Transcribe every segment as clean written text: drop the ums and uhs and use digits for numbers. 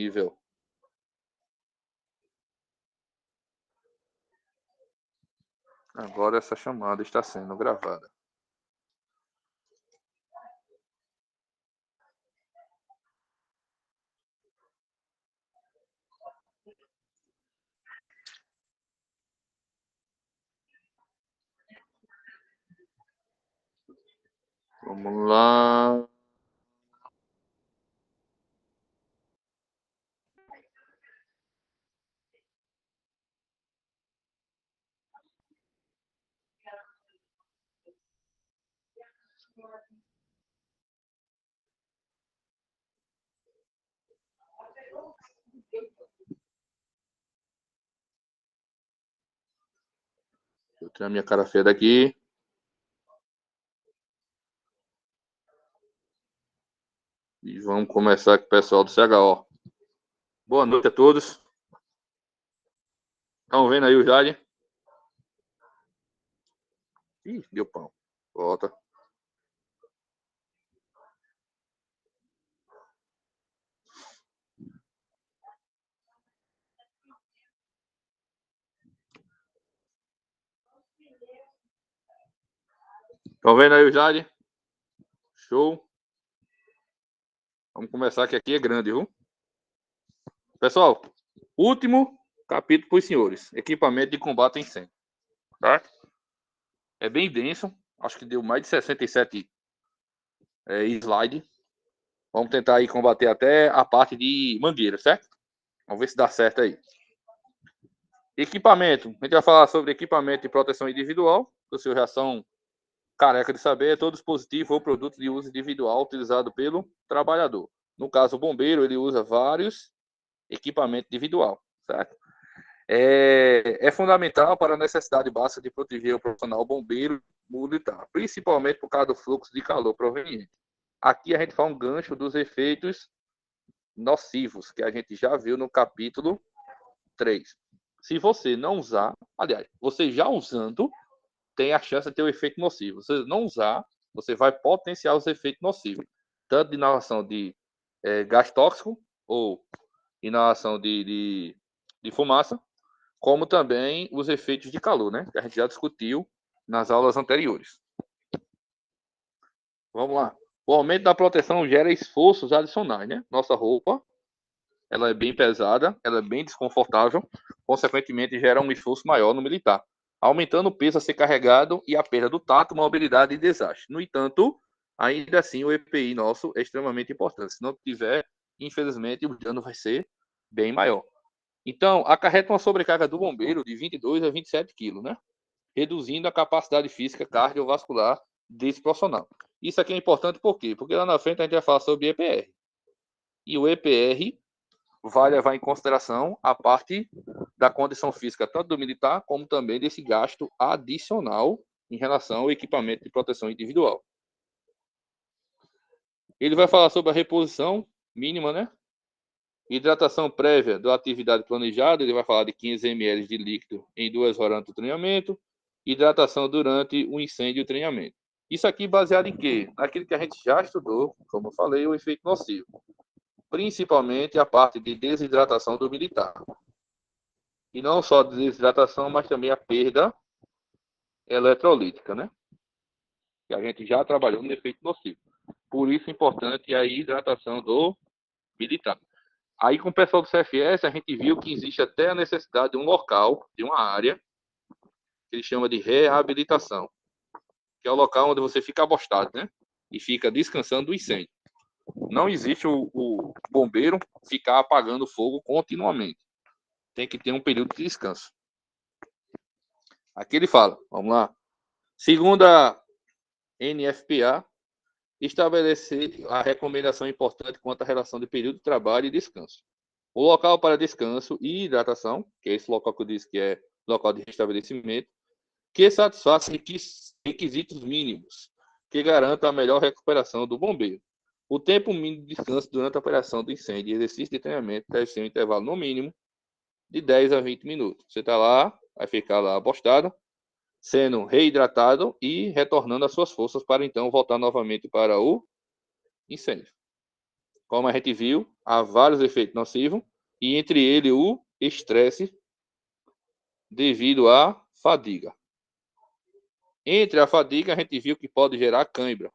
possível. Agora essa chamada está sendo gravada. Vamos lá. Eu tenho a minha cara feia daqui. E vamos começar com o pessoal do CHO. Boa noite a todos. Estão vendo aí o Jade? Ih, deu pau. Volta. Estão vendo aí o Jade? Show. Vamos começar que aqui é grande, viu? Pessoal, último capítulo para os senhores. Equipamento de combate a incêndio. Tá? É bem denso. Acho que deu mais de 67 slide. Vamos tentar aí combater até a parte de mangueira, certo? Vamos ver se dá certo aí. Equipamento. A gente vai falar sobre equipamento de proteção individual. Os senhores já são careca de saber. É todo dispositivo ou produto de uso individual utilizado pelo trabalhador. No caso, o bombeiro, ele usa vários equipamentos individual, certo? É fundamental para a necessidade básica de proteger o profissional bombeiro militar, principalmente por causa do fluxo de calor proveniente. Aqui a gente faz um gancho dos efeitos nocivos, que a gente já viu no capítulo 3. Se você não usar, aliás, você já usando, tem a chance de ter o efeito nocivo. Se você não usar, você vai potenciar os efeitos nocivos, tanto de inalação de gás tóxico ou inalação de fumaça, como também os efeitos de calor, né? Que a gente já discutiu nas aulas anteriores. Vamos lá. O aumento da proteção gera esforços adicionais, né? Nossa roupa, ela é bem pesada, ela é bem desconfortável, consequentemente gera um esforço maior no militar, aumentando o peso a ser carregado e a perda do tato, mobilidade e desastre. No entanto, ainda assim o EPI nosso é extremamente importante. Se não tiver, infelizmente, o dano vai ser bem maior. Então, acarreta uma sobrecarga do bombeiro de 22 a 27 quilos, né? Reduzindo a capacidade física cardiovascular desse profissional. Isso aqui é importante por quê? Porque lá na frente a gente vai falar sobre EPR. E o EPR vai levar em consideração a parte da condição física, tanto do militar, como também desse gasto adicional em relação ao equipamento de proteção individual. Ele vai falar sobre a reposição mínima, né? Hidratação prévia da atividade planejada, ele vai falar de 15 ml de líquido em 2 horas do treinamento. Hidratação durante o incêndio e o treinamento. Isso aqui baseado em quê? Naquilo que a gente já estudou, como eu falei, o efeito nocivo. Principalmente a parte de desidratação do militar. E não só a desidratação, mas também a perda eletrolítica, né? Que a gente já trabalhou no efeito nocivo. Por isso é importante a hidratação do militar. Aí, com o pessoal do CFS, a gente viu que existe até a necessidade de um local, de uma área, que ele chama de reabilitação, que é o local onde você fica abostado, né? E fica descansando do incêndio. Não existe o bombeiro ficar apagando fogo continuamente. Tem que ter um período de descanso. Aqui ele fala, vamos lá. Segundo a NFPA, estabelecer a recomendação importante quanto à relação de período de trabalho e descanso. O local para descanso e hidratação, que é esse local que eu disse que é local de restabelecimento, que satisfaça requisitos mínimos, que garanta a melhor recuperação do bombeiro. O tempo mínimo de descanso durante a operação do incêndio e exercício de treinamento deve ser um intervalo no mínimo de 10 a 20 minutos. Você está lá, vai ficar lá abostado, sendo reidratado e retornando as suas forças para então voltar novamente para o incêndio. como a gente viu, há vários efeitos nocivos, e entre eles o estresse devido à fadiga. Entre a fadiga, a gente viu que pode gerar cãibra.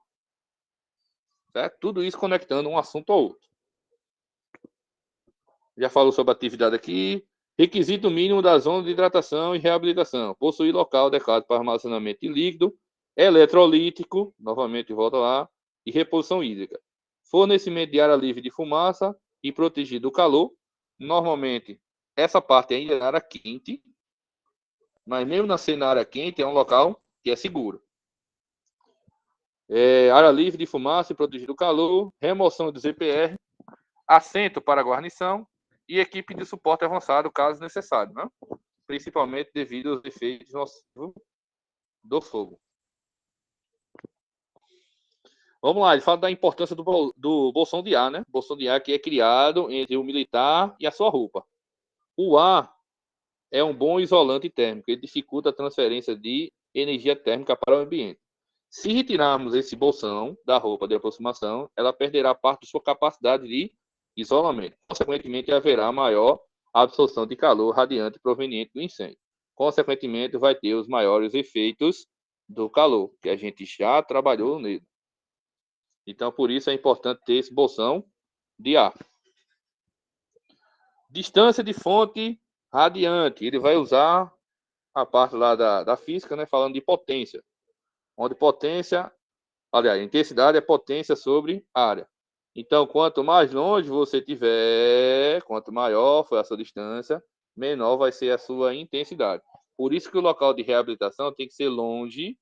Certo? Tudo isso conectando um assunto ao outro. Já falou sobre atividade aqui. Requisito mínimo da zona de hidratação e reabilitação. Possuir local adequado para armazenamento de líquido, eletrolítico, novamente volta lá, e reposição hídrica. Fornecimento de área livre de fumaça e protegido do calor. Normalmente, essa parte ainda é na área quente, mas mesmo na área quente, é um local que é seguro. Área livre de fumaça e protegido do calor, remoção do ZPR, assento para guarnição e equipe de suporte avançado, caso necessário, né? Principalmente devido aos efeitos nocivos do fogo. Vamos lá, ele fala da importância do bolsão de ar, né? Bolsão de ar que é criado entre o militar e a sua roupa. O ar é um bom isolante térmico, ele dificulta a transferência de energia térmica para o ambiente. Se retirarmos esse bolsão da roupa de aproximação, ela perderá parte de sua capacidade de isolamento. Consequentemente, haverá maior absorção de calor radiante proveniente do incêndio. Consequentemente, vai ter os maiores efeitos do calor, que a gente já trabalhou nele. Então, por isso é importante ter esse bolsão de ar. Distância de fonte radiante. Ele vai usar a parte lá da física, né, falando de potência. Onde potência, aliás, intensidade é potência sobre área. Então, quanto mais longe você tiver, quanto maior for a sua distância, menor vai ser a sua intensidade. Por isso que o local de reabilitação tem que ser longe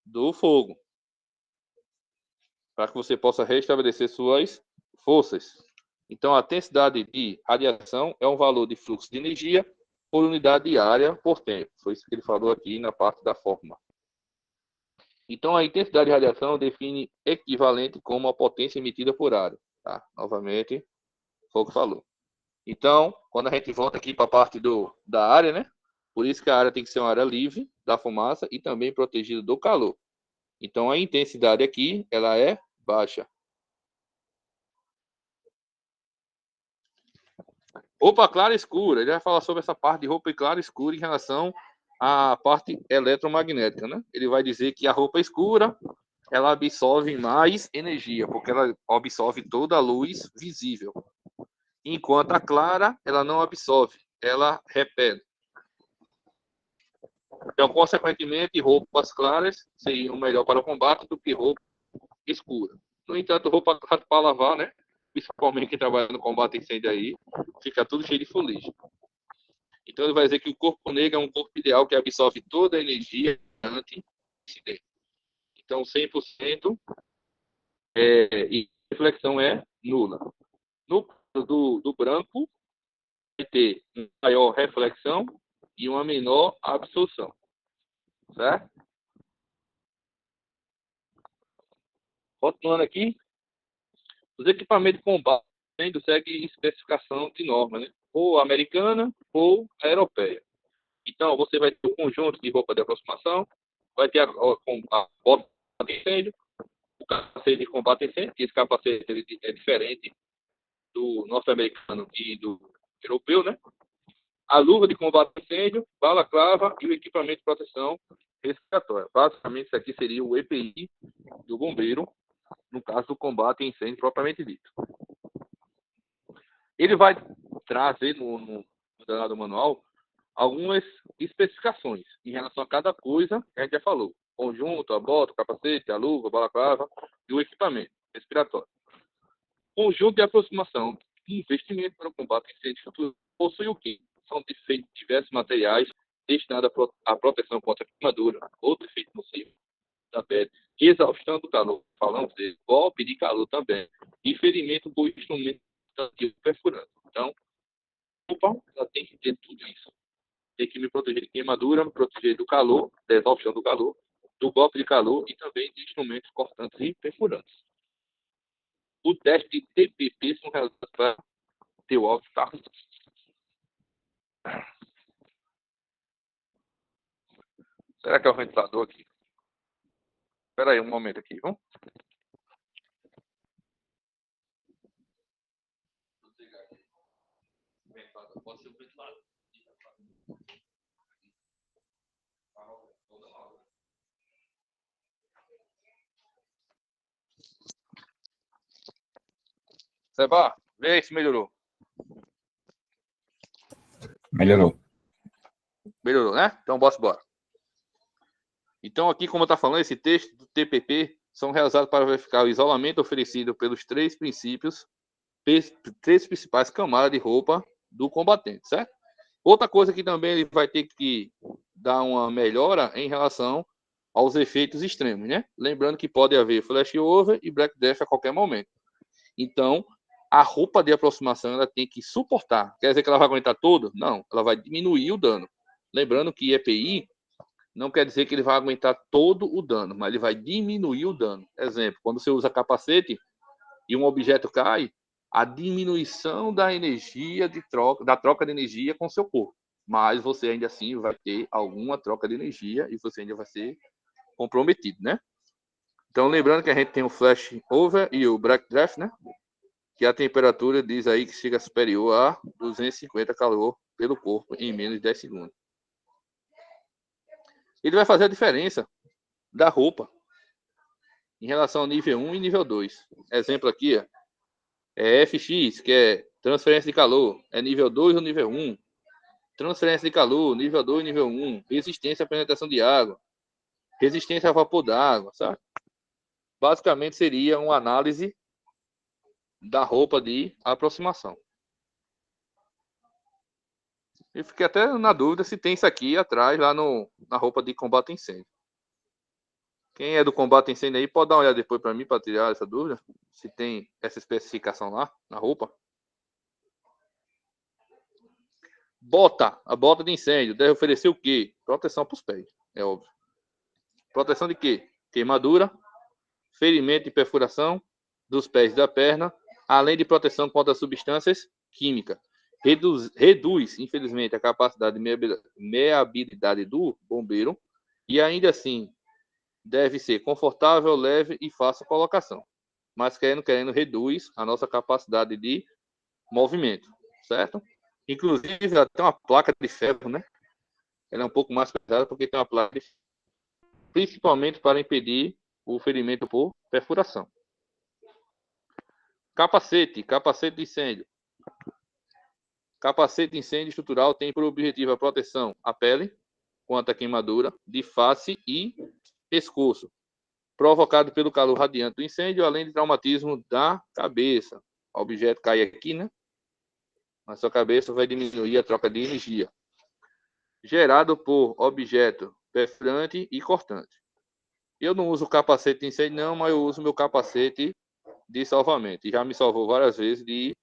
do fogo, para que você possa restabelecer suas forças. Então, a intensidade de radiação é um valor de fluxo de energia por unidade de área por tempo. Foi isso que ele falou aqui na parte da fórmula. Então, a intensidade de radiação define equivalente como a potência emitida por área. Tá? Novamente, foi o que falou. Então, quando a gente volta aqui para a parte da área, né? Por isso que a área tem que ser uma área livre da fumaça e também protegida do calor. Então, a intensidade aqui, ela é baixa. Roupa clara e escura. Ele vai falar sobre essa parte de roupa clara e escura em relação à parte eletromagnética, né? Ele vai dizer que a roupa escura ela absorve mais energia, porque ela absorve toda a luz visível. Enquanto a clara, ela não absorve, ela repele. Então, consequentemente, roupas claras seriam melhor para o combate do que roupa escura. No entanto, roupa clara para lavar, né? Principalmente quem trabalha no combate a incêndio aí, fica tudo cheio de fuligem. Então, ele vai dizer que o corpo negro é um corpo ideal que absorve toda a energia anti-incidente. Então, 100% e reflexão é nula. No caso do branco, vai ter uma maior reflexão e uma menor absorção. Certo? Continuando aqui, os equipamentos de combate seguem especificação de norma, né? Ou americana ou a europeia. Então, você vai ter o conjunto de roupa de aproximação, vai ter a bota de incêndio, o capacete de combate a incêndio, que esse capacete é diferente do norte-americano e do europeu, né? A luva de combate a incêndio, balaclava e o equipamento de proteção respiratória. Basicamente, isso aqui seria o EPI do bombeiro, no caso do combate a incêndio propriamente dito. Ele vai trazer no danado manual algumas especificações em relação a cada coisa que a gente já falou. Conjunto, a bota, o capacete, a luva, a balaclava e o equipamento respiratório. Conjunto de aproximação de investimento para o combate a incêndio futuro possui o quê? São feitos diversos materiais destinados à proteção contra queimadura, outro efeito nocivo da pele, exaustão do calor, falamos de golpe de calor também, e ferimento por instrumento perfurante. Então, opa, ela tem que ter tudo isso. Tem que me proteger de queimadura, me proteger do calor, da exaustão do calor, do golpe de calor e também de instrumentos cortantes e perfurantes. O teste de TPP são realizados para ter o alto tá? Será que é o ventilador aqui? Espera aí um momento aqui, vamos? Seba, vê aí se melhorou. Melhorou. Melhorou, né? Então, bora. Então, aqui, como está falando, esse texto do TPP são realizados para verificar o isolamento oferecido pelos três principais camadas de roupa do combatente, certo? Outra coisa que também ele vai ter que dar uma melhora em relação aos efeitos extremos, né? Lembrando que pode haver flashover e black death a qualquer momento. Então, a roupa de aproximação ela tem que suportar. Quer dizer que ela vai aguentar tudo? Não, ela vai diminuir o dano. Lembrando que EPI não quer dizer que ele vai aguentar todo o dano, mas ele vai diminuir o dano. Exemplo, quando você usa capacete e um objeto cai, a diminuição da energia da troca de energia com seu corpo. Mas você ainda assim vai ter alguma troca de energia e você ainda vai ser comprometido, né? Então, lembrando que a gente tem o flash over e o black draft, né? Que a temperatura diz aí que chega superior a 250 calor pelo corpo em menos de 10 segundos. Ele vai fazer a diferença da roupa em relação ao nível 1 e nível 2. Exemplo aqui, ó, é FX, que é transferência de calor, é nível 2 ou nível 1. Transferência de calor, nível 2 e nível 1. Resistência à penetração de água. Resistência a vapor d'água, sabe? Basicamente seria uma análise da roupa de aproximação. Eu fiquei até na dúvida se tem isso aqui atrás, lá na roupa de combate a incêndio. Quem é do combate a incêndio aí, pode dar uma olhada depois para mim, para tirar essa dúvida. Se tem essa especificação lá, na roupa. A bota de incêndio deve oferecer o quê? Proteção para os pés, é óbvio. Proteção de quê? Queimadura, ferimento e perfuração dos pés e da perna, além de proteção contra substâncias químicas. Reduz, infelizmente, a capacidade de meabilidade do bombeiro e ainda assim deve ser confortável, leve e fácil colocação. Mas querendo, reduz a nossa capacidade de movimento, certo? Inclusive, ela tem uma placa de ferro, né? Ela é um pouco mais pesada porque tem uma placa de ferro, principalmente para impedir o ferimento por perfuração. Capacete de incêndio. Capacete de incêndio estrutural tem por objetivo a proteção à pele contra a queimadura de face e pescoço, provocado pelo calor radiante do incêndio, além de traumatismo da cabeça. O objeto cai aqui, né? Na sua cabeça vai diminuir a troca de energia, gerado por objeto perfurante e cortante. Eu não uso capacete de incêndio, não, mas eu uso meu capacete de salvamento. E já me salvou várias vezes de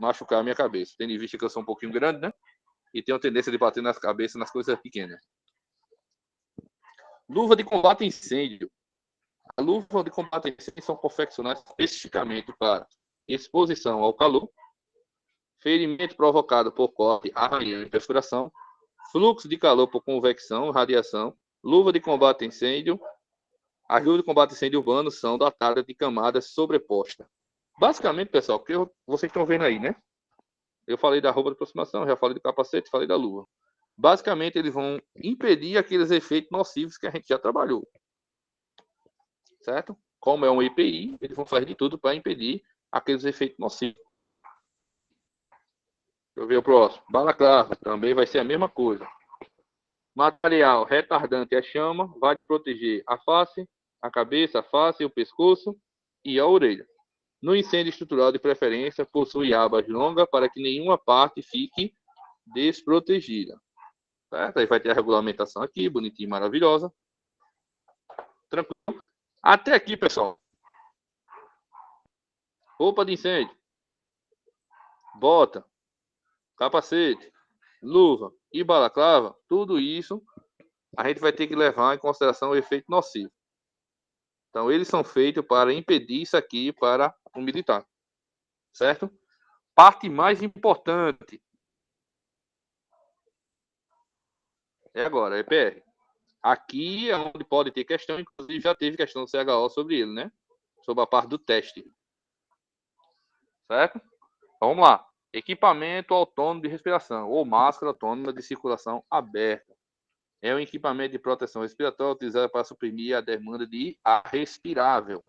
machucar a minha cabeça. Tendo em vista que eu sou um pouquinho grande, né? E tenho tendência de bater nas cabeças nas coisas pequenas. Luva de combate a incêndio. A luva de combate a incêndio são confeccionadas especificamente para exposição ao calor, ferimento provocado por corte, arranhão e perfuração, fluxo de calor por convecção, radiação, luva de combate a incêndio. As luvas de combate a incêndio urbano são dotadas de camadas sobrepostas. Basicamente, pessoal, o que vocês estão vendo aí, né? Eu falei da roupa de aproximação, já falei do capacete, falei da luva. Basicamente, eles vão impedir aqueles efeitos nocivos que a gente já trabalhou. Certo? Como é um EPI, eles vão fazer de tudo para impedir aqueles efeitos nocivos. Deixa eu ver o próximo. Balaclava, também vai ser a mesma coisa. Material retardante à chama, vai proteger a face, a cabeça, a face, o pescoço e a orelha. No incêndio estrutural, de preferência, possui abas longas para que nenhuma parte fique desprotegida. Certo? Aí vai ter a regulamentação aqui, bonitinha e maravilhosa. Tranquilo. Até aqui, pessoal. Roupa de incêndio. Bota. Capacete. Luva e balaclava. Tudo isso a gente vai ter que levar em consideração o efeito nocivo. Então, eles são feitos para impedir isso aqui para o militar. Certo? Parte mais importante. É agora, EPR. Aqui é onde pode ter questão, inclusive já teve questão do CHO sobre ele, né? Sobre a parte do teste. Certo? Então, vamos lá. Equipamento autônomo de respiração ou máscara autônoma de circulação aberta. É um equipamento de proteção respiratória utilizado para suprimir a demanda de ar respirável.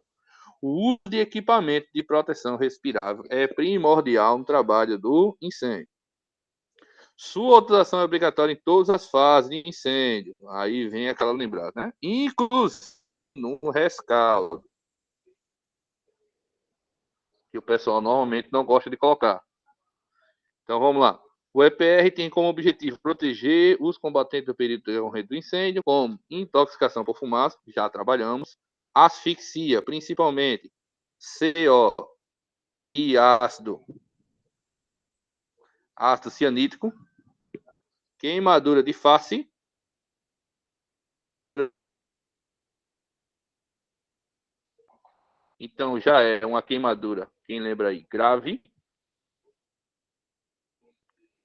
O uso de equipamento de proteção respirável é primordial no trabalho do incêndio. Sua utilização é obrigatória em todas as fases de incêndio. Aí vem aquela lembrada, né? Inclusive no rescaldo, que o pessoal normalmente não gosta de colocar. Então vamos lá. O EPR tem como objetivo proteger os combatentes do período decorrente do incêndio, como intoxicação por fumaça, já trabalhamos, asfixia, principalmente CO e ácido cianídrico, queimadura de face, então já é uma queimadura, quem lembra aí, grave,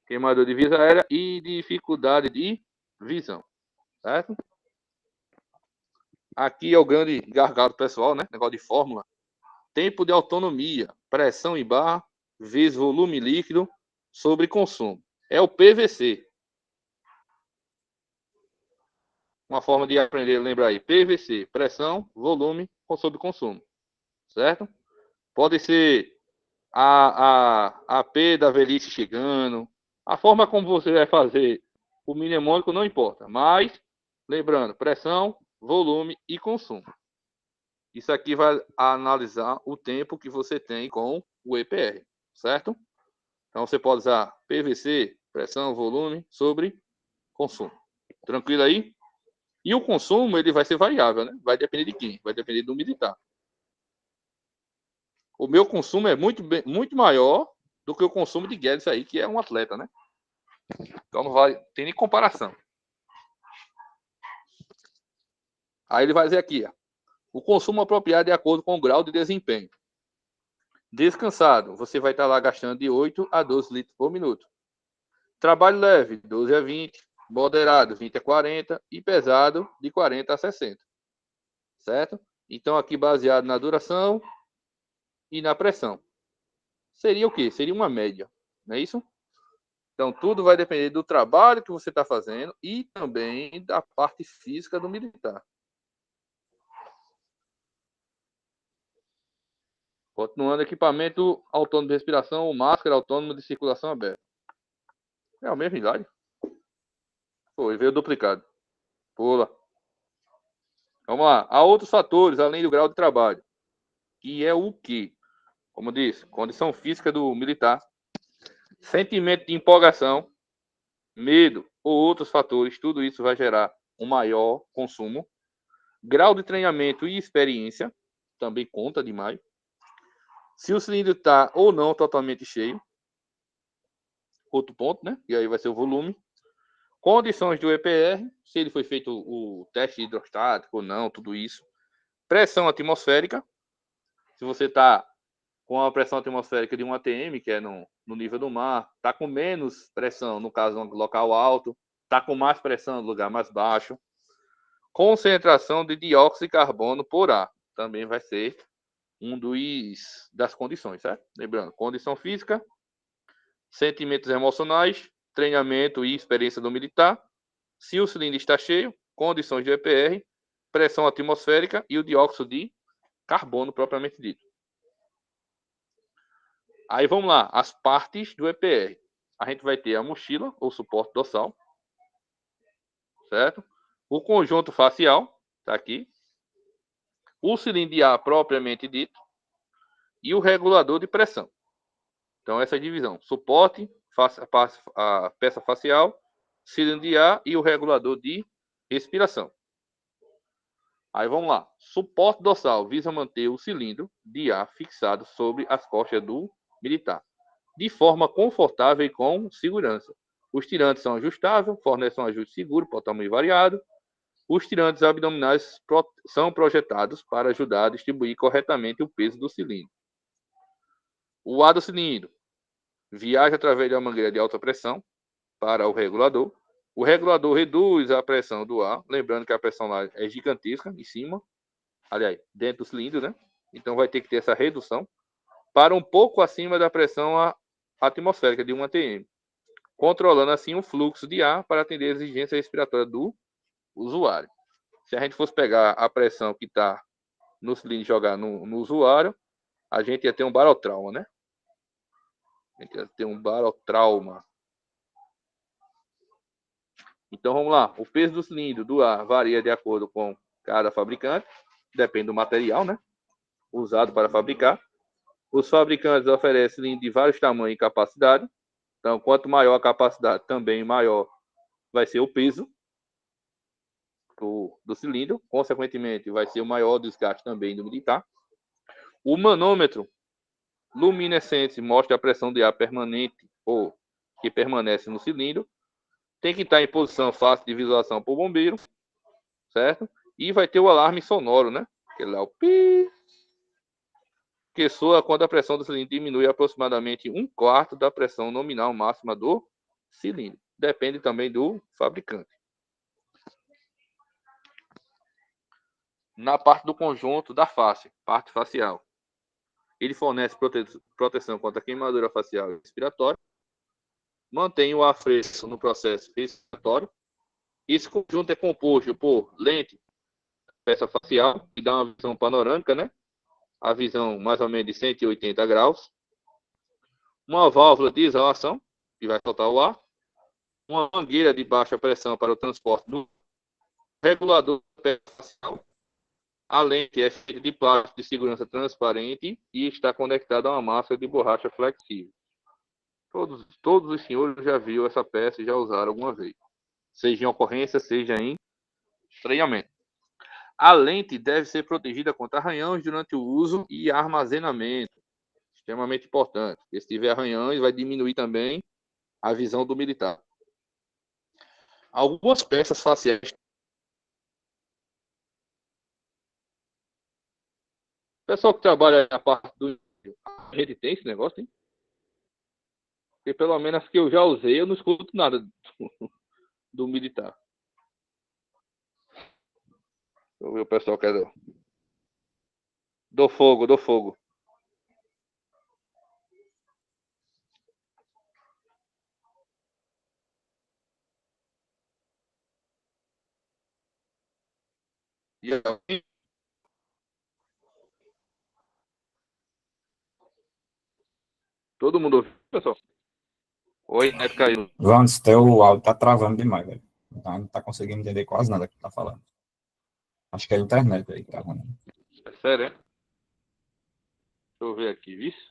queimadura de via aérea e dificuldade de visão, certo? Aqui é o grande gargalo pessoal, né? Negócio de fórmula. Tempo de autonomia, pressão em barra, vezes volume líquido sobre consumo. É o PVC. Uma forma de aprender, lembrar aí. PVC, pressão, volume sobre consumo. Certo? Pode ser a P da velhice chegando. A forma como você vai fazer o mnemônico não importa. Mas, lembrando, pressão, volume e consumo. Isso aqui vai analisar o tempo que você tem com o EPR, certo? Então você pode usar PVC, pressão, volume, sobre consumo. Tranquilo aí? E o consumo ele vai ser variável, né? Vai depender de quem? Vai depender do militar. O meu consumo é muito maior do que o consumo de Guedes aí, que é um atleta, né? Então não vai ter nem comparação. Aí ele vai dizer aqui, ó, o consumo apropriado de acordo com o grau de desempenho. Descansado, você vai estar lá gastando de 8 a 12 litros por minuto. Trabalho leve, 12 a 20. Moderado, 20 a 40. E pesado, de 40 a 60. Certo? Então, aqui baseado na duração e na pressão. Seria o quê? Seria uma média. Não é isso? Então, tudo vai depender do trabalho que você está fazendo e também da parte física do militar. Continuando, equipamento autônomo de respiração ou máscara autônoma de circulação aberta. É o mesmo slide? Foi, veio duplicado. Pula. Vamos lá. Há outros fatores, além do grau de trabalho. Que é o quê? Como disse, condição física do militar, sentimento de empolgação, medo ou outros fatores, tudo isso vai gerar um maior consumo. Grau de treinamento e experiência, também conta demais. Se o cilindro está ou não totalmente cheio, outro ponto, né? E aí vai ser o volume. Condições do EPR, se ele foi feito o teste hidrostático ou não, tudo isso. Pressão atmosférica, se você está com a pressão atmosférica de um ATM, que é no nível do mar, está com menos pressão, no caso, no local alto, está com mais pressão no lugar mais baixo. Concentração de dióxido de carbono por ar, também vai ser das condições, certo? Lembrando, condição física, sentimentos emocionais, treinamento e experiência do militar, se o cilindro está cheio, condições de EPR, pressão atmosférica e o dióxido de carbono propriamente dito. Aí vamos lá, as partes do EPR. A gente vai ter a mochila, ou suporte dorsal, certo? O conjunto facial, tá aqui. O cilindro de ar propriamente dito. E o regulador de pressão. Então, essa é a divisão. Suporte, a peça facial, cilindro de ar e o regulador de respiração. Aí vamos lá. Suporte dorsal visa manter o cilindro de ar fixado sobre as costas do militar, de forma confortável e com segurança. Os tirantes são ajustáveis, fornecem um ajuste seguro para o tamanho variado. Os tirantes abdominais são projetados para ajudar a distribuir corretamente o peso do cilindro. O ar do cilindro viaja através de uma mangueira de alta pressão para o regulador. O regulador reduz a pressão do ar, lembrando que a pressão lá é gigantesca em cima, aliás, dentro do cilindro, né? Então vai ter que ter essa redução para um pouco acima da pressão atmosférica de 1 atm, controlando assim o fluxo de ar para atender a exigência respiratória do usuário. Se a gente fosse pegar a pressão que está no cilindro e jogar no usuário, a gente ia ter um barotrauma, né? A gente ia ter um barotrauma. Então vamos lá. O peso do cilindro do ar varia de acordo com cada fabricante, depende do material, né, usado para fabricar. Os fabricantes oferecem cilindros de vários tamanhos e capacidade. Então, quanto maior a capacidade, também maior vai ser o peso do cilindro. Consequentemente, vai ser o maior desgaste também do militar. O manômetro luminescente mostra a pressão de ar permanente ou que permanece no cilindro. Tem que estar em posição fácil de visualização para o bombeiro, certo? E vai ter o alarme sonoro, né? Aquele lá, o pi, que soa quando a pressão do cilindro diminui aproximadamente 1/4 da pressão nominal máxima do cilindro. Depende também do fabricante. Na parte do conjunto da face, parte facial, ele fornece proteção contra queimadura facial e respiratória, mantém o ar fresco no processo respiratório. Esse conjunto é composto por lente, peça facial, que dá uma visão panorâmica, né? A visão mais ou menos de 180 graus. Uma válvula de exalação, que vai soltar o ar. Uma mangueira de baixa pressão para o transporte do regulador da peça facial. A lente é feita de plástico de segurança transparente e está conectada a uma massa de borracha flexível. Todos os senhores já viram essa peça e já usaram alguma vez. Seja em ocorrência, seja em treinamento. A lente deve ser protegida contra arranhões durante o uso e armazenamento. Extremamente importante. Porque se tiver arranhões, vai diminuir também a visão do militar. Algumas peças faciais. O pessoal que trabalha na parte do... A gente tem esse negócio, hein? Porque pelo menos que eu já usei, eu não escuto nada do militar. Deixa eu ver o pessoal que é do fogo, do fogo. E aí, todo mundo ouviu, pessoal? Oi, Neto caiu. Vamos, teu áudio tá travando demais, velho. Não tá conseguindo entender quase nada que tu tá falando. Acho que é a internet aí que tá ruim. É sério, é? Deixa eu ver aqui, viu? Deixa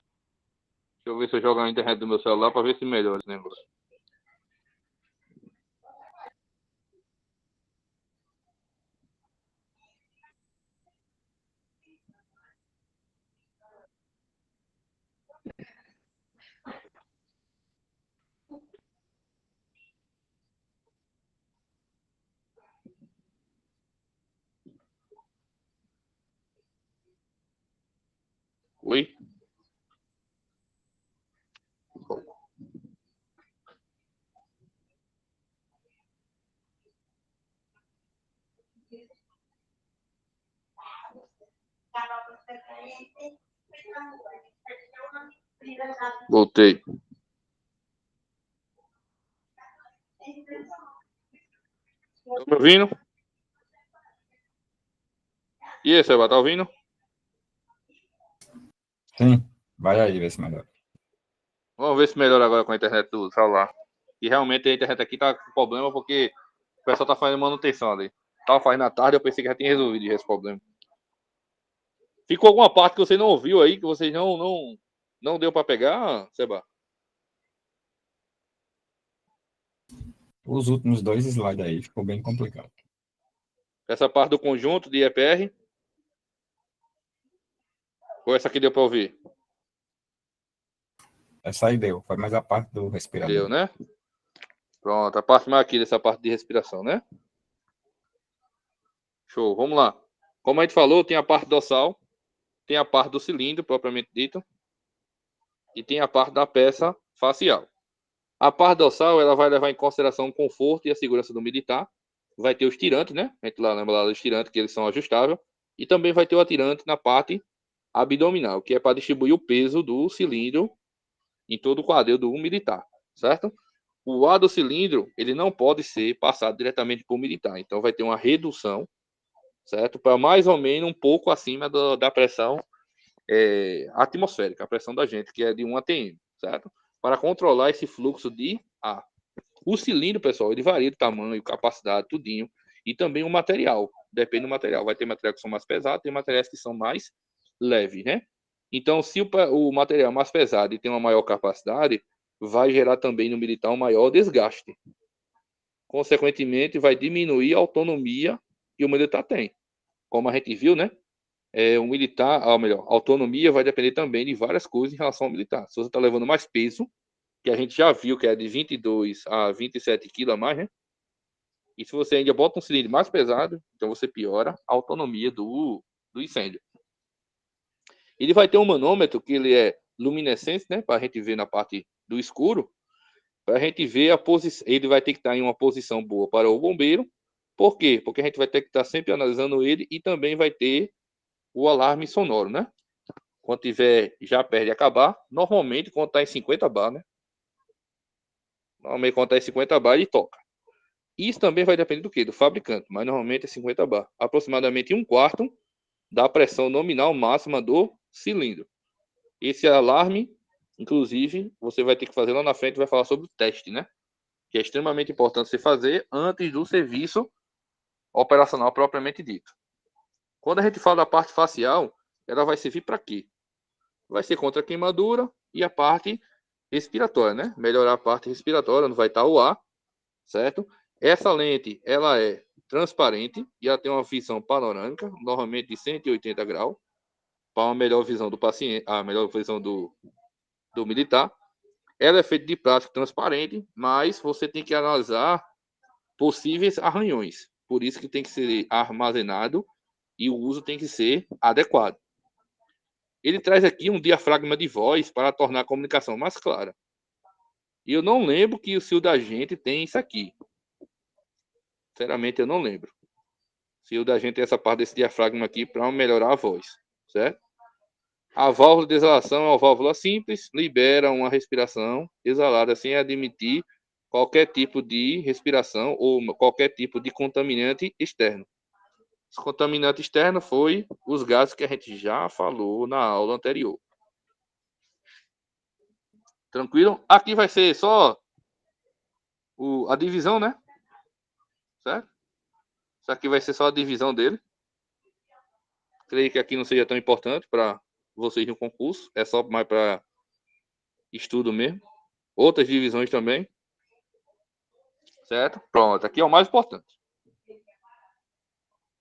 eu ver se eu jogo na internet do meu celular para ver se melhora esse negócio. Oi? Voltei. Tá me ouvindo? E aí, Seba, tá ouvindo? Sim, vai aí ver se melhora. Vamos ver se melhora agora com a internet do celular. E realmente a internet aqui tá com problema porque o pessoal tá fazendo manutenção ali. Tava fazendo à tarde, eu pensei que já tinha resolvido esse problema. Ficou alguma parte que você não ouviu aí, que vocês não deu para pegar, Seba? Os últimos dois slides aí ficou bem complicado. Essa parte do conjunto de EPR? Ou essa aqui deu para ouvir? Essa aí deu, foi mais a parte do respirador. Deu, né? Pronto, a parte mais aqui dessa parte de respiração, né? Show, vamos lá. Como a gente falou, tem a parte dorsal, tem a parte do cilindro, propriamente dito, e tem a parte da peça facial. A parte dorsal, ela vai levar em consideração o conforto e a segurança do militar. Vai ter os tirantes, né? A gente lá lembra lá dos tirantes, que eles são ajustáveis. E também vai ter o atirante na parte abdominal, que é para distribuir o peso do cilindro em todo o quadril do militar, certo? O ar do cilindro, ele não pode ser passado diretamente para o militar, então vai ter uma redução, certo? Para mais ou menos um pouco acima da pressão atmosférica, a pressão da gente, que é de 1 atm, certo? Para controlar esse fluxo de ar. O cilindro, pessoal, ele varia de tamanho, capacidade, tudinho, e também o material, depende do material. Vai ter materiais que são mais pesados, tem materiais que são mais leves, né? Então, se o material é mais pesado e tem uma maior capacidade, vai gerar também no militar um maior desgaste. Consequentemente, vai diminuir a autonomia que o militar tem. Como a gente viu, né? O militar, ou melhor, a autonomia vai depender também de várias coisas em relação ao militar. Se você está levando mais peso, que a gente já viu que é de 22 a 27 quilos a mais, né? E se você ainda bota um cilindro mais pesado, então você piora a autonomia do incêndio. Ele vai ter um manômetro que ele é luminescente, né? Para a gente ver na parte do escuro. Para a gente ver a posição. Ele vai ter que estar em uma posição boa para o bombeiro. Por quê? Porque a gente vai ter que estar sempre analisando ele e também vai ter o alarme sonoro, né? Quando tiver já perto de acabar, normalmente quando está em 50 bar, né? Normalmente quando está em 50 bar ele toca. Isso também vai depender do quê? Do fabricante, mas normalmente é 50 bar. Aproximadamente 1/4 da pressão nominal máxima do cilindro. Esse alarme, inclusive, você vai ter que fazer lá na frente, vai falar sobre o teste, né? Que é extremamente importante você fazer antes do serviço operacional propriamente dito. Quando a gente fala da parte facial, ela vai servir para quê? Vai ser contra a queimadura e a parte respiratória, né? Melhorar a parte respiratória, não vai estar o ar, certo? Essa lente, ela é transparente e ela tem uma visão panorâmica, normalmente de 180 graus, para uma melhor visão do paciente, a melhor visão do militar. Ela é feita de plástico transparente, mas você tem que analisar possíveis arranhões. Por isso que tem que ser armazenado e o uso tem que ser adequado. Ele traz aqui um diafragma de voz para tornar a comunicação mais clara. E eu não lembro que o CIO da gente tem isso aqui. Sinceramente, eu não lembro. O CIO da gente tem essa parte desse diafragma aqui para melhorar a voz, certo? A válvula de exalação é uma válvula simples, libera uma respiração exalada sem admitir qualquer tipo de respiração ou qualquer tipo de contaminante externo. Esse contaminante externo foi os gases que a gente já falou na aula anterior. Tranquilo? Aqui vai ser só a divisão, né? Certo? Isso aqui vai ser só a divisão dele. Creio que aqui não seja tão importante para vocês no concurso. É só mais para estudo mesmo. Outras divisões também. Certo? Pronto. Aqui é o mais importante.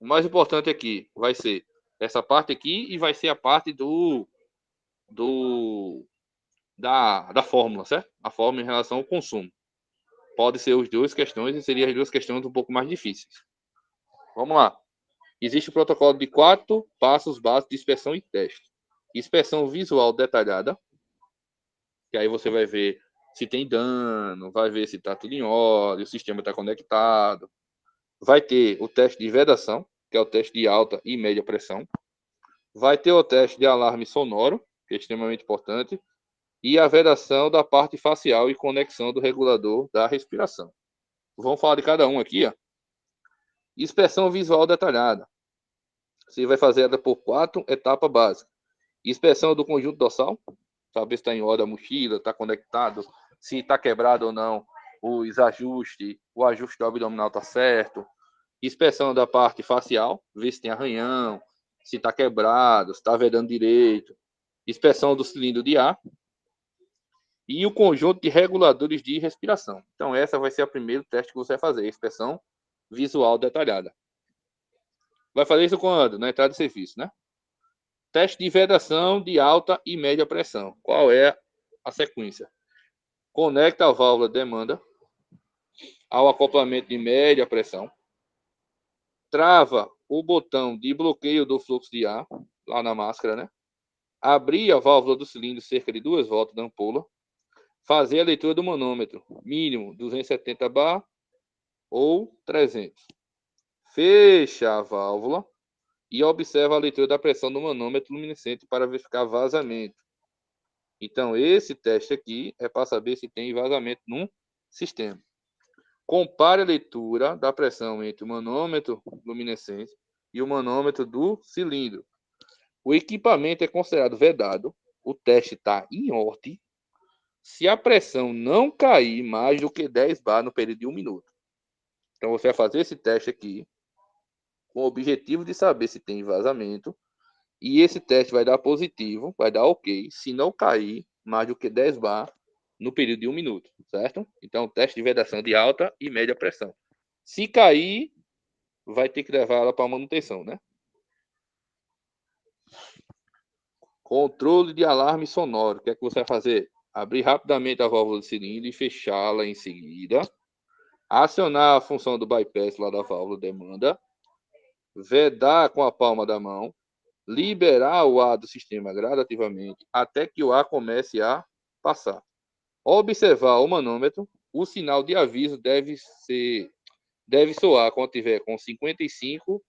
O mais importante aqui vai ser essa parte aqui e vai ser a parte da fórmula, certo? A fórmula em relação ao consumo. Pode ser as duas questões e seriam as duas questões um pouco mais difíceis. Vamos lá. Existe o protocolo de 4 passos básicos de inspeção e teste. Inspeção visual detalhada, que aí você vai ver se tem dano, vai ver se está tudo em ordem, o sistema está conectado. Vai ter o teste de vedação, que é o teste de alta e média pressão. Vai ter o teste de alarme sonoro, que é extremamente importante. E a vedação da parte facial e conexão do regulador da respiração. Vamos falar de cada um aqui, ó. Inspeção visual detalhada. Você vai fazer ela por 4 etapas básicas. Inspeção do conjunto dorsal, saber se está em ordem a mochila, está conectado, se está quebrado ou não, os ajustes, o ajuste do abdominal está certo. Inspeção da parte facial, ver se tem arranhão, se está quebrado, se está vedando direito. Inspeção do cilindro de ar. E o conjunto de reguladores de respiração. Então, essa vai ser o primeiro teste que você vai fazer, a inspeção visual detalhada. Vai fazer isso quando? Na entrada de serviço, né? Teste de vedação de alta e média pressão. Qual é a sequência? Conecta a válvula de demanda ao acoplamento de média pressão. Trava o botão de bloqueio do fluxo de ar, lá na máscara, né? Abrir a válvula do cilindro cerca de 2 voltas da ampola. Fazer a leitura do manômetro, mínimo 270 bar ou 300. Fecha a válvula e observa a leitura da pressão do manômetro luminescente para verificar vazamento. Então, esse teste aqui é para saber se tem vazamento no sistema. Compare a leitura da pressão entre o manômetro luminescente e o manômetro do cilindro. O equipamento é considerado vedado, o teste está em ordem, se a pressão não cair mais do que 10 bar no período de 1 minuto. Então, você vai fazer esse teste aqui com o objetivo de saber se tem vazamento. E esse teste vai dar positivo, vai dar ok, se não cair mais do que 10 bar no período de 1 minuto, certo? Então, teste de vedação de alta e média pressão. Se cair, vai ter que levar ela para manutenção, né? Controle de alarme sonoro. O que é que você vai fazer? Abrir rapidamente a válvula do cilindro e fechá-la em seguida. Acionar a função do bypass lá da válvula demanda. Vedar com a palma da mão. Liberar o ar do sistema gradativamente até que o ar comece a passar. Observar o manômetro. O sinal de aviso deve soar quando tiver com 55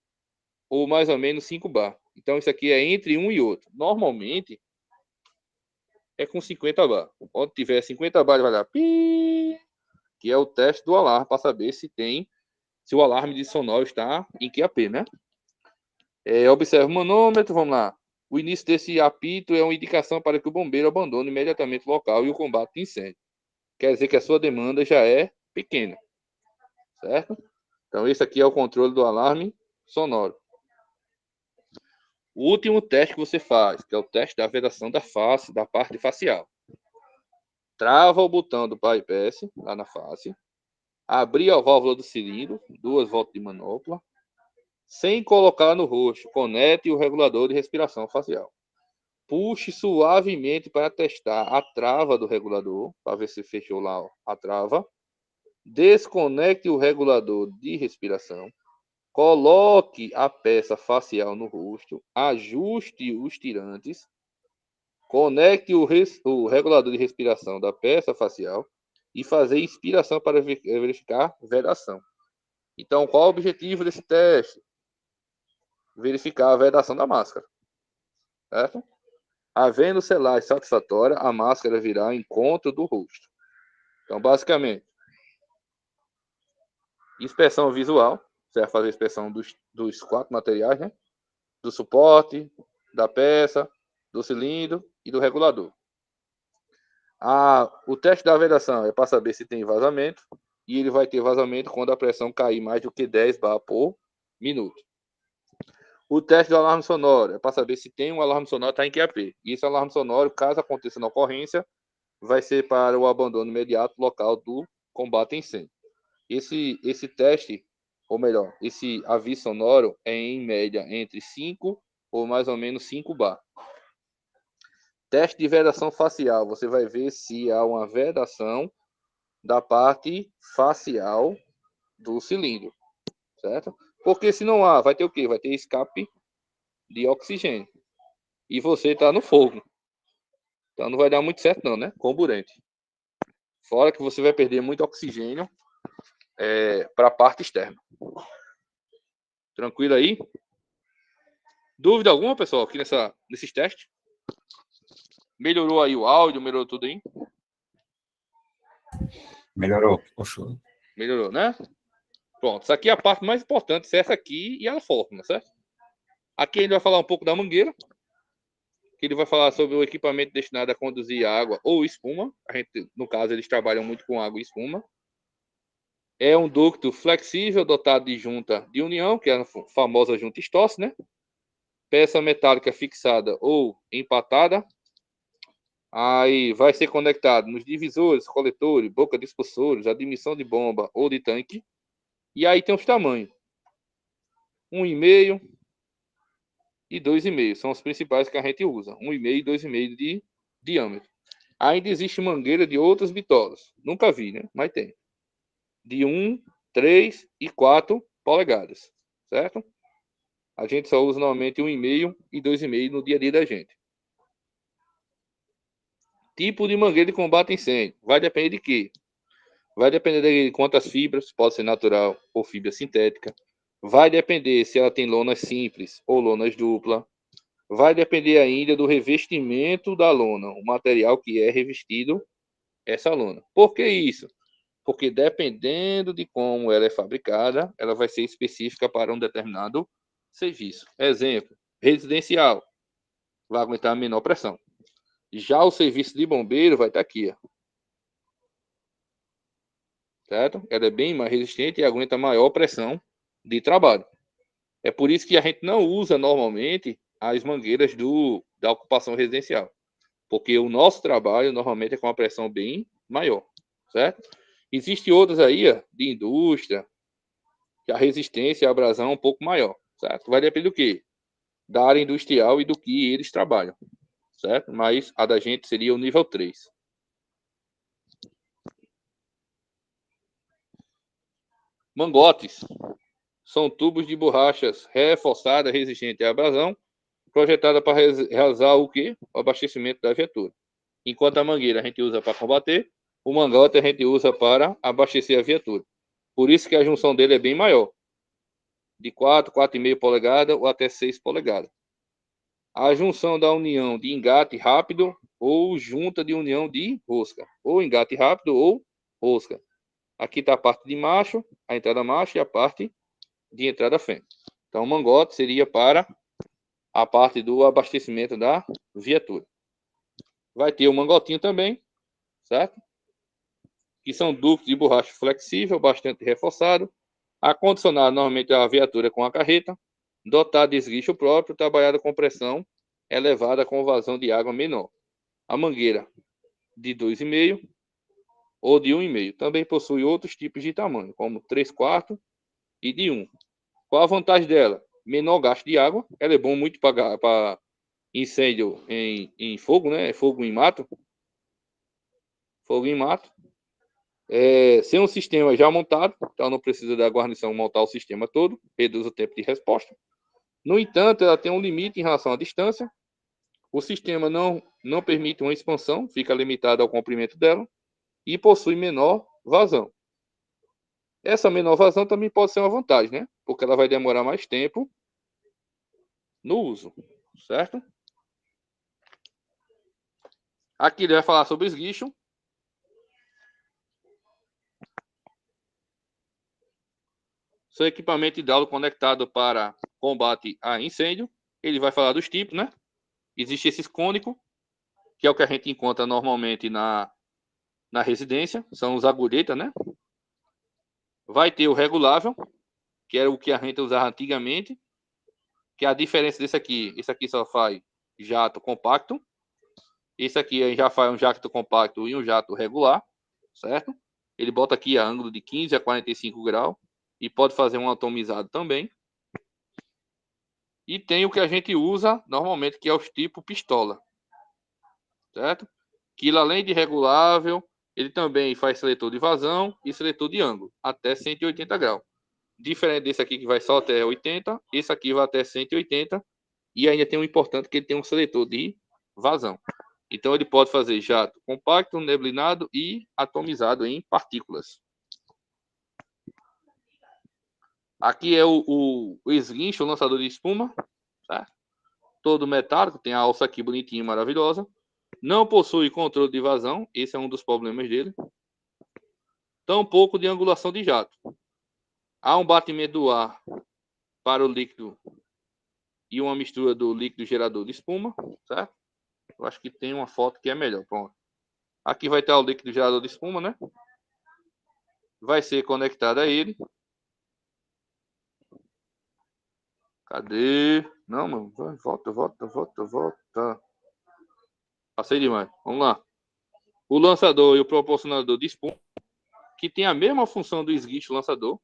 ou mais ou menos 5 bar. Então, isso aqui é entre um e outro. Normalmente, é com 50 bar. Quando tiver 50 bar, ele vai dar pi, que é o teste do alarme para saber se o alarme de sonoro está em QAP, né? Observe o manômetro, vamos lá. O início desse apito é uma indicação para que o bombeiro abandone imediatamente o local e o combate de incêndio. Quer dizer que a sua demanda já é pequena, certo? Então, esse aqui é o controle do alarme sonoro. O último teste que você faz, que é o teste da vedação da face, da parte facial. Trava o botão do bypass lá na face. Abrir a válvula do cilindro, 2 voltas de manopla. Sem colocar no rosto, conecte o regulador de respiração facial. Puxe suavemente para testar a trava do regulador, para ver se fechou lá a trava. Desconecte o regulador de respiração. Coloque a peça facial no rosto. Ajuste os tirantes. Conecte o regulador de respiração da peça facial e fazer inspiração para verificar vedação. Então, qual o objetivo desse teste? Verificar a vedação da máscara. Certo? Havendo selagem satisfatória, a máscara virá em encontro do rosto. Então, basicamente, inspeção visual. Você vai fazer a inspeção dos 4 materiais, né? Do suporte, da peça, do cilindro e do regulador. O teste da vedação é para saber se tem vazamento. E ele vai ter vazamento quando a pressão cair mais do que 10 bar por minuto. O teste do alarme sonoro é para saber se tem um alarme sonoro está em QAP. E esse alarme sonoro, caso aconteça na ocorrência, vai ser para o abandono imediato local do combate a incêndio. Esse teste, ou melhor, esse aviso sonoro é em média entre 5 ou mais ou menos 5 bar. Teste de vedação facial. Você vai ver se há uma vedação da parte facial do cilindro, certo? Porque se não há, vai ter o quê? Vai ter escape de oxigênio. E você está no fogo. Então não vai dar muito certo não, né? Comburente. Fora que você vai perder muito oxigênio para a parte externa. Tranquilo aí? Dúvida alguma, pessoal, aqui nesses testes? Melhorou aí o áudio, melhorou tudo aí? Melhorou. Poxa. Melhorou, né? Pronto, isso aqui é a parte mais importante, essa aqui e a fórmula, certo? Aqui a gente vai falar um pouco da mangueira, que ele vai falar sobre o equipamento destinado a conduzir água ou espuma. No caso, eles trabalham muito com água e espuma. É um ducto flexível dotado de junta de união, que é a famosa junta Stoss, né? Peça metálica fixada ou empatada. Aí vai ser conectado nos divisores, coletores, boca de expulsores, admissão de bomba ou de tanque. E aí tem os tamanhos. 1,5 e 2,5 são os principais que a gente usa. 1,5 e 2,5 de diâmetro. Ainda existe mangueira de outras bitolas. Nunca vi, né? Mas tem. De 1, 3 e 4 polegadas. Certo? A gente só usa normalmente 1,5 e 2,5 no dia a dia da gente. Tipo de mangueira de combate a incêndio. Vai depender de quê? Vai depender de quantas fibras, pode ser natural ou fibra sintética. Vai depender se ela tem lonas simples ou lonas dupla. vai depender ainda do revestimento da lona, o material que é revestido essa lona. Por que isso? Porque dependendo de como ela é fabricada, ela vai ser específica para um determinado serviço. Exemplo, residencial, vai aguentar menor pressão. Já o serviço de bombeiro vai estar aqui, ó. Certo? Ela é bem mais resistente e aguenta maior pressão de trabalho. É por isso que a gente não usa normalmente as mangueiras da ocupação residencial, porque o nosso trabalho normalmente é com uma pressão bem maior, certo? Existem outras aí, ó, de indústria, que a resistência e a abrasão é um pouco maior, certo? Vai depender do quê? Da área industrial e do que eles trabalham, certo? Mas a da gente seria o nível 3. Mangotes são tubos de borrachas reforçadas resistentes à abrasão, projetada para realizar o quê? O abastecimento da viatura. Enquanto a mangueira a gente usa para combater, o mangote a gente usa para abastecer a viatura. Por isso que a junção dele é bem maior, de 4, 4,5 polegadas ou até 6 polegadas. A junção da união de engate rápido ou junta de união de rosca, ou engate rápido ou rosca. Aqui está a parte de macho, a entrada macho e a parte de entrada fêmea. Então, o mangote seria para a parte do abastecimento da viatura. Vai ter o mangotinho também, certo? Que são ductos de borracha flexível, bastante reforçado, acondicionado normalmente a viatura com a carreta, dotado de esguicho próprio, trabalhado com pressão elevada com vazão de água menor. A mangueira de 2,5 ou de 1,5. Também possui outros tipos de tamanho, como 3/4 e de 1. Qual a vantagem dela? Menor gasto de água. Ela é bom muito para incêndio em fogo, né? Fogo em mato. Fogo em mato. Sem um sistema já montado, então não precisa da guarnição montar o sistema todo, reduz o tempo de resposta. No entanto, ela tem um limite em relação à distância. O sistema não permite uma expansão, fica limitado ao comprimento dela e possui menor vazão. Essa menor vazão também pode ser uma vantagem, né? Porque ela vai demorar mais tempo no uso, certo? Aqui ele vai falar sobre esguicho. Seu equipamento hidráulico conectado para combate a incêndio. Ele vai falar dos tipos, né? Existe esse cônico, que é o que a gente encontra normalmente na residência. São os agulhetas, né? Vai ter o regulável, que era o que a gente usava antigamente. Que a diferença desse aqui, esse aqui só faz jato compacto. Esse aqui já faz um jato compacto e um jato regular, certo? Ele bota aqui a ângulo de 15 a 45 graus e pode fazer um atomizado também. E tem o que a gente usa normalmente, que é os tipo pistola, certo? Que além de regulável, ele também faz seletor de vazão e seletor de ângulo, até 180 graus. Diferente desse aqui que vai só até 80, esse aqui vai até 180 e ainda tem um importante que ele tem um seletor de vazão. Então ele pode fazer jato compacto, neblinado e atomizado em partículas. Aqui é o esguincho, o lançador de espuma, certo? Todo metálico, tem a alça aqui bonitinha, maravilhosa. Não possui controle de vazão, esse é um dos problemas dele. Tampouco de angulação de jato. Há um batimento do ar para o líquido e uma mistura do líquido gerador de espuma, certo? Eu acho que tem uma foto que é melhor, pronto. Aqui vai estar o líquido gerador de espuma, né? Vai ser conectado a ele. Cadê? Não, mano. Volta. Passei demais. Vamos lá. O lançador e o proporcionador de espuma, que tem a mesma função do esguicho lançador.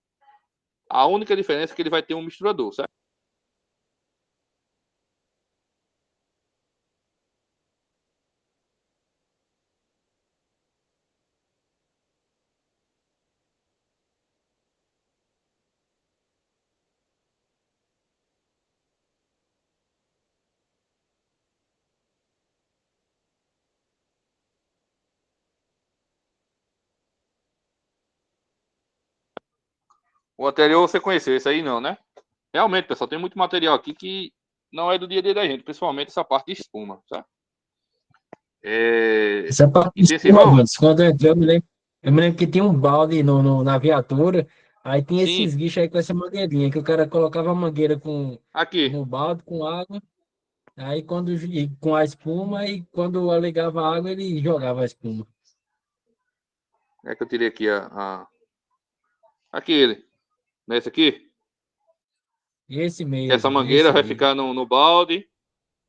A única diferença é que ele vai ter um misturador, certo? O anterior você conheceu, esse aí não, né? Realmente, pessoal, tem muito material aqui que não é do dia a dia da gente, principalmente essa parte de espuma, tá? Essa parte de espuma, Intensivão? Vandes, quando eu me lembro que tinha um balde na viatura, aí tinha Sim, esses guichos aí com essa mangueirinha, que o cara colocava a mangueira com aqui. no balde, com água, aí com a espuma, e quando ligava a água, ele jogava a espuma. É que eu tirei aqui aqui ele. Nesse aqui. Esse Que essa mesmo, mangueira esse vai mesmo. ficar no balde.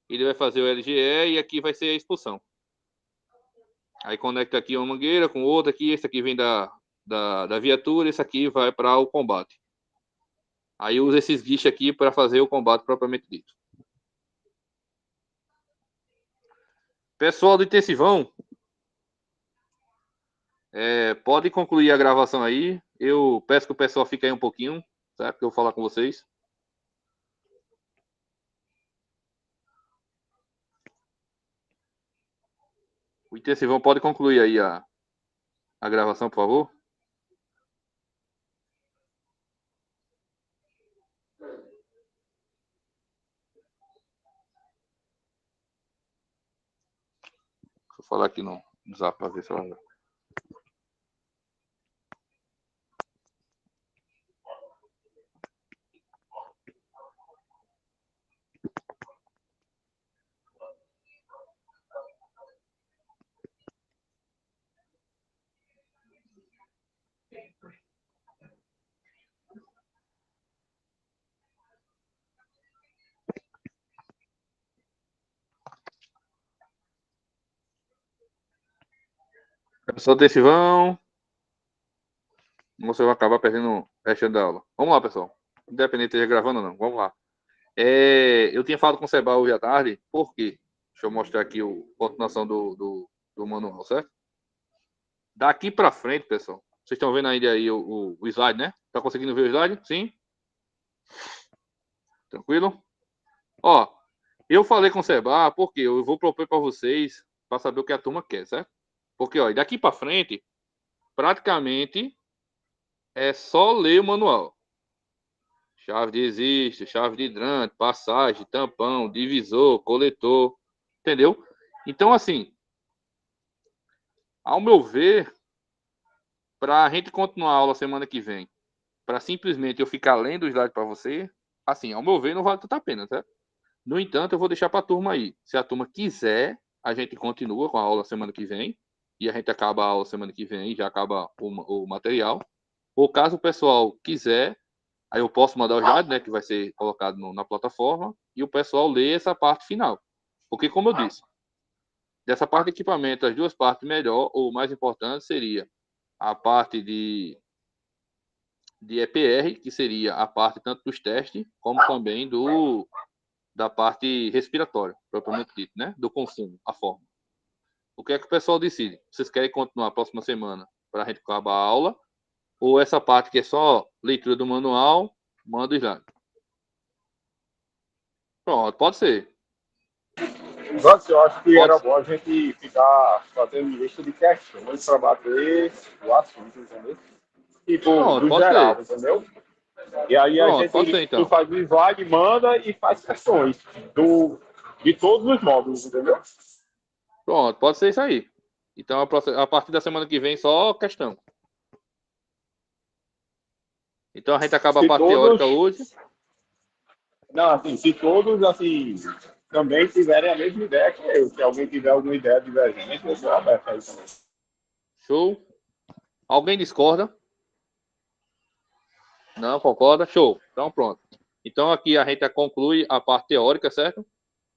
Ele vai fazer o LGE e aqui vai ser a expulsão. Aí conecta aqui uma mangueira com outra aqui. Esse aqui vem da viatura. Esse aqui vai para o combate. Aí usa esses guichos aqui para fazer o combate propriamente dito. Pessoal do intensivão, pode concluir a gravação aí. Eu peço que o pessoal fique aí um pouquinho, certo? Que eu vou falar com vocês. O intensivão pode concluir aí a gravação, por favor. Deixa eu falar aqui no zap para ver se ela... Pessoal do intensivão, você vai acabar perdendo o resto da aula. Vamos lá, pessoal. Independente de esteja gravando ou não, vamos lá. Eu tinha falado com o Seba hoje à tarde, por quê? Deixa eu mostrar aqui a continuação do manual, certo? Daqui para frente, pessoal, vocês estão vendo ainda aí o slide, né? Tá conseguindo ver o slide? Sim? Tranquilo? Ó, eu falei com o Seba porque eu vou propor para vocês para saber o que a turma quer, certo? Porque, ó, daqui para frente, praticamente é só ler o manual. Chave de existe, chave de hidrante, passagem, tampão, divisor, coletor, entendeu? Então, assim, ao meu ver, para a gente continuar a aula semana que vem, para simplesmente eu ficar lendo o slide para você, assim, ao meu ver, não vale tanta a pena, certo? No entanto, eu vou deixar para a turma aí. Se a turma quiser, a gente continua com a aula semana que vem, e a gente acaba a aula semana que vem, já acaba o material. Ou caso o pessoal quiser, aí eu posso mandar o slide, né, que vai ser colocado na plataforma, e o pessoal lê essa parte final. Porque, como eu disse, dessa parte de equipamento, as duas partes melhor, ou mais importante, seria a parte de EPR, que seria a parte tanto dos testes, como também da parte respiratória, propriamente dito, né? Do consumo, a forma. O que é que o pessoal decide? Vocês querem continuar a próxima semana para a gente acabar a aula? Ou essa parte que é só leitura do manual, manda o slide? Pronto, pode ser. Antes, eu acho que Pode era ser. bom a gente ficar fazendo lista de questões para bater o assunto, entendeu? Tipo, Pronto, do pode geral, ser. entendeu? E aí a Pronto, pode gente ser tu então. faz o slide, manda e faz questões de todos os módulos, entendeu? Pronto, pode ser isso aí. Então, a partir da semana que vem, só questão. Então, a gente acaba a Se parte todos, teórica hoje. não, assim, se todos, assim, também tiverem a mesma ideia que eu. Se alguém tiver alguma ideia divergente, eu sou aberto a isso. Show. Alguém discorda? Não, concorda? Show. Então, pronto. Então, aqui a gente conclui a parte teórica, certo?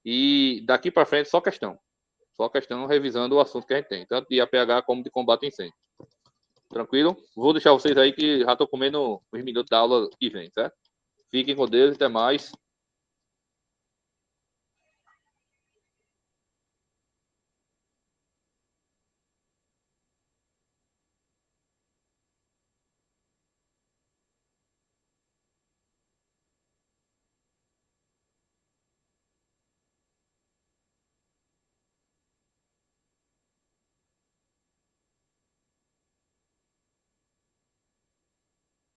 E daqui para frente, só questão. Só questão revisando o assunto que a gente tem, tanto de APH como de combate a incêndio. Tranquilo? Vou deixar vocês aí que já estou comendo os minutos da aula que vem, certo? Fiquem com Deus e até mais.